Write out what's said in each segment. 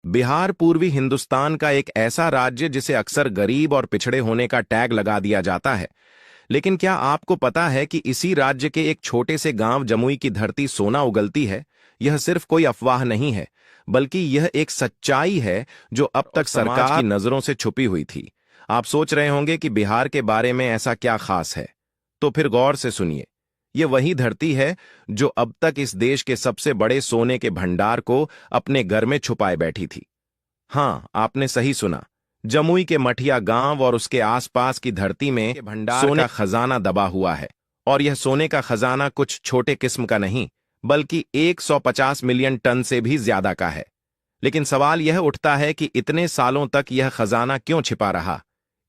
बिहार पूर्वी हिंदुस्तान का एक ऐसा राज्य जिसे अक्सर गरीब और पिछड़े होने का टैग लगा दिया जाता है। लेकिन क्या आपको पता है कि इसी राज्य के एक छोटे से गांव जमुई की धरती सोना उगलती है? यह सिर्फ कोई अफवाह नहीं है, बल्कि यह एक सच्चाई है जो अब तक सरकार की नजरों से छुपी हुई थी। आप सोच रहे होंगे कि बिहार के बारे में ऐसा क्या खास है, तो फिर गौर से सुनिए। यह वही धरती है जो अब तक इस देश के सबसे बड़े सोने के भंडार को अपने घर में छुपाए बैठी थी। हाँ, आपने सही सुना। जमुई के मठिया गांव और उसके आसपास की धरती में सोने का खजाना दबा हुआ है। और यह सोने का खजाना कुछ छोटे किस्म का नहीं, बल्कि 150 मिलियन टन से भी ज्यादा का है। लेकिन सवाल यह उठता है कि इतने सालों तक यह खजाना क्यों छिपा रहा,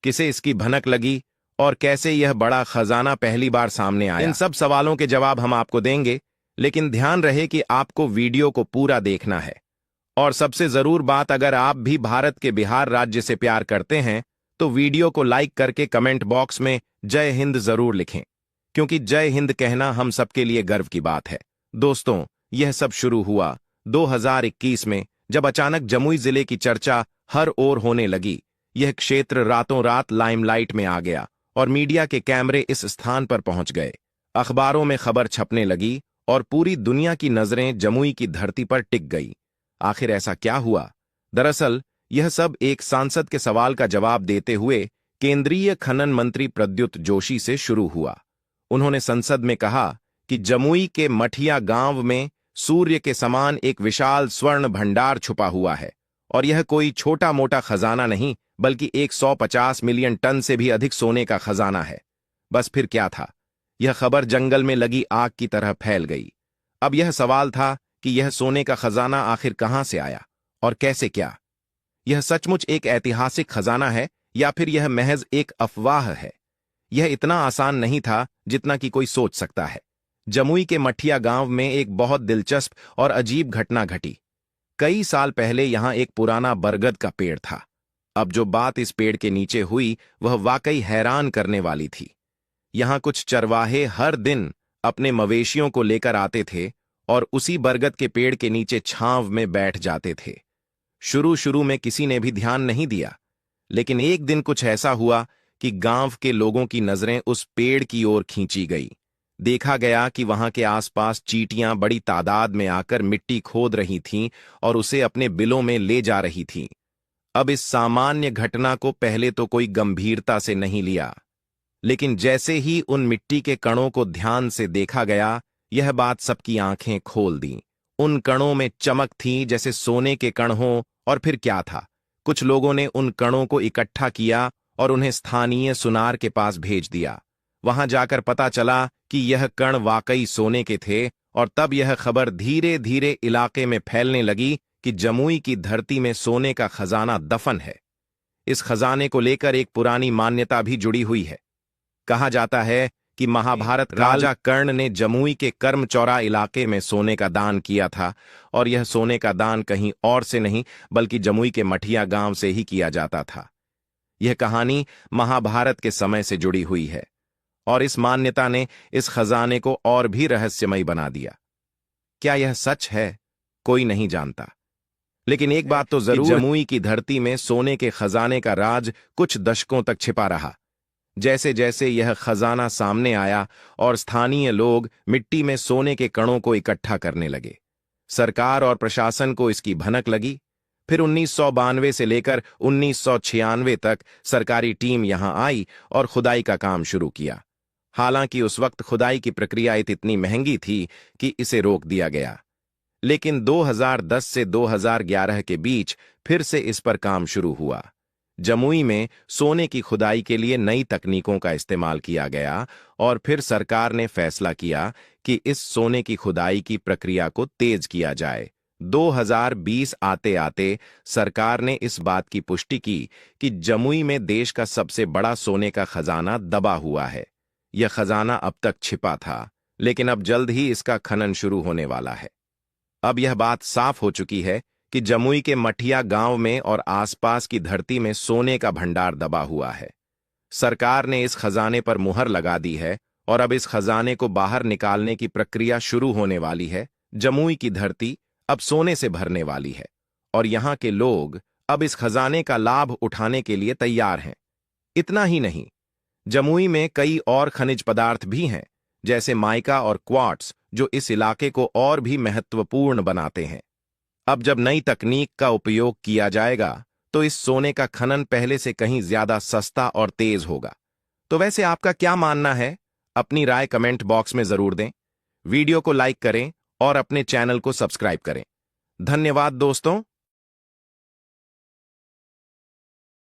किसे इसकी भनक लगी और कैसे यह बड़ा खजाना पहली बार सामने आया। इन सब सवालों के जवाब हम आपको देंगे, लेकिन ध्यान रहे कि आपको वीडियो को पूरा देखना है। और सबसे जरूर बात, अगर आप भी भारत के बिहार राज्य से प्यार करते हैं तो वीडियो को लाइक करके कमेंट बॉक्स में जय हिंद जरूर लिखें, क्योंकि जय हिंद कहना हम सबके लिए गर्व की बात है। दोस्तों, यह सब शुरू हुआ 2021 में, जब अचानक जमुई जिले की चर्चा हर ओर होने लगी। यह क्षेत्र रातों रात लाइमलाइट में आ गया और मीडिया के कैमरे इस स्थान पर पहुंच गए। अखबारों में खबर छपने लगी और पूरी दुनिया की नजरें जमुई की धरती पर टिक गई। आखिर ऐसा क्या हुआ? दरअसल यह सब एक सांसद के सवाल का जवाब देते हुए केंद्रीय खनन मंत्री प्रद्युत जोशी से शुरू हुआ। उन्होंने संसद में कहा कि जमुई के मठिया गांव में सूर्य के समान एक विशाल स्वर्ण भंडार छुपा हुआ है और यह कोई छोटा मोटा खजाना नहीं, बल्कि 150 मिलियन टन से भी अधिक सोने का खजाना है। बस फिर क्या था? यह खबर जंगल में लगी आग की तरह फैल गई। अब यह सवाल था कि यह सोने का खजाना आखिर कहां से आया और कैसे? क्या यह सचमुच एक ऐतिहासिक खजाना है या फिर यह महज एक अफवाह है? यह इतना आसान नहीं था जितना कि कोई सोच सकता है। जमुई के मठिया गांव में एक बहुत दिलचस्प और अजीब घटना घटी। कई साल पहले यहां एक पुराना बरगद का पेड़ था। अब जो बात इस पेड़ के नीचे हुई वह वाकई हैरान करने वाली थी। यहां कुछ चरवाहे हर दिन अपने मवेशियों को लेकर आते थे और उसी बरगद के पेड़ के नीचे छांव में बैठ जाते थे। शुरू शुरू में किसी ने भी ध्यान नहीं दिया, लेकिन एक दिन कुछ ऐसा हुआ कि गांव के लोगों की नजरें उस पेड़ की ओर खींची गई। देखा गया कि वहां के आसपास चींटियां बड़ी तादाद में आकर मिट्टी खोद रही थीं और उसे अपने बिलों में ले जा रही थीं। अब इस सामान्य घटना को पहले तो कोई गंभीरता से नहीं लिया, लेकिन जैसे ही उन मिट्टी के कणों को ध्यान से देखा गया, यह बात सबकी आंखें खोल दी। उन कणों में चमक थी जैसे सोने के कण हों। और फिर क्या था? कुछ लोगों ने उन कणों को इकट्ठा किया और उन्हें स्थानीय सुनार के पास भेज दिया। वहां जाकर पता चला कि यह कण वाकई सोने के थे और तब यह खबर धीरे धीरे इलाके में फैलने लगी कि जमुई की धरती में सोने का खजाना दफन है। इस खजाने को लेकर एक पुरानी मान्यता भी जुड़ी हुई है। कहा जाता है कि महाभारत राजा कर्ण ने जमुई के कर्मचौरा इलाके में सोने का दान किया था और यह सोने का दान कहीं और से नहीं, बल्कि जमुई के मठिया गांव से ही किया जाता था। यह कहानी महाभारत के समय से जुड़ी हुई है और इस मान्यता ने इस खजाने को और भी रहस्यमयी बना दिया। क्या यह सच है? कोई नहीं जानता, लेकिन एक बात तो जरूर, जमुई की धरती में सोने के खजाने का राज कुछ दशकों तक छिपा रहा। जैसे जैसे यह खजाना सामने आया और स्थानीय लोग मिट्टी में सोने के कणों को इकट्ठा करने लगे, सरकार और प्रशासन को इसकी भनक लगी। फिर 1992 से लेकर 1996 तक सरकारी टीम यहां आई और खुदाई का काम शुरू किया। हालांकि उस वक्त खुदाई की प्रक्रिया इतनी महंगी थी कि इसे रोक दिया गया, लेकिन 2010 से 2011 के बीच फिर से इस पर काम शुरू हुआ। जमुई में सोने की खुदाई के लिए नई तकनीकों का इस्तेमाल किया गया और फिर सरकार ने फैसला किया कि इस सोने की खुदाई की प्रक्रिया को तेज किया जाए। 2020 आते आते सरकार ने इस बात की पुष्टि की कि जमुई में देश का सबसे बड़ा सोने का खजाना दबा हुआ है। यह खजाना अब तक छिपा था, लेकिन अब जल्द ही इसका खनन शुरू होने वाला है। अब यह बात साफ हो चुकी है कि जमुई के मठिया गांव में और आसपास की धरती में सोने का भंडार दबा हुआ है। सरकार ने इस खजाने पर मुहर लगा दी है और अब इस खजाने को बाहर निकालने की प्रक्रिया शुरू होने वाली है। जमुई की धरती अब सोने से भरने वाली है और यहाँ के लोग अब इस खजाने का लाभ उठाने के लिए तैयार हैं। इतना ही नहीं, जमुई में कई और खनिज पदार्थ भी हैं, जैसे माइका और क्वार्ट्स, जो इस इलाके को और भी महत्वपूर्ण बनाते हैं। अब जब नई तकनीक का उपयोग किया जाएगा, तो इस सोने का खनन पहले से कहीं ज्यादा सस्ता और तेज होगा। तो वैसे आपका क्या मानना है? अपनी राय कमेंट बॉक्स में जरूर दें। वीडियो को लाइक करें और अपने चैनल को सब्सक्राइब करें। धन्यवाद दोस्तों।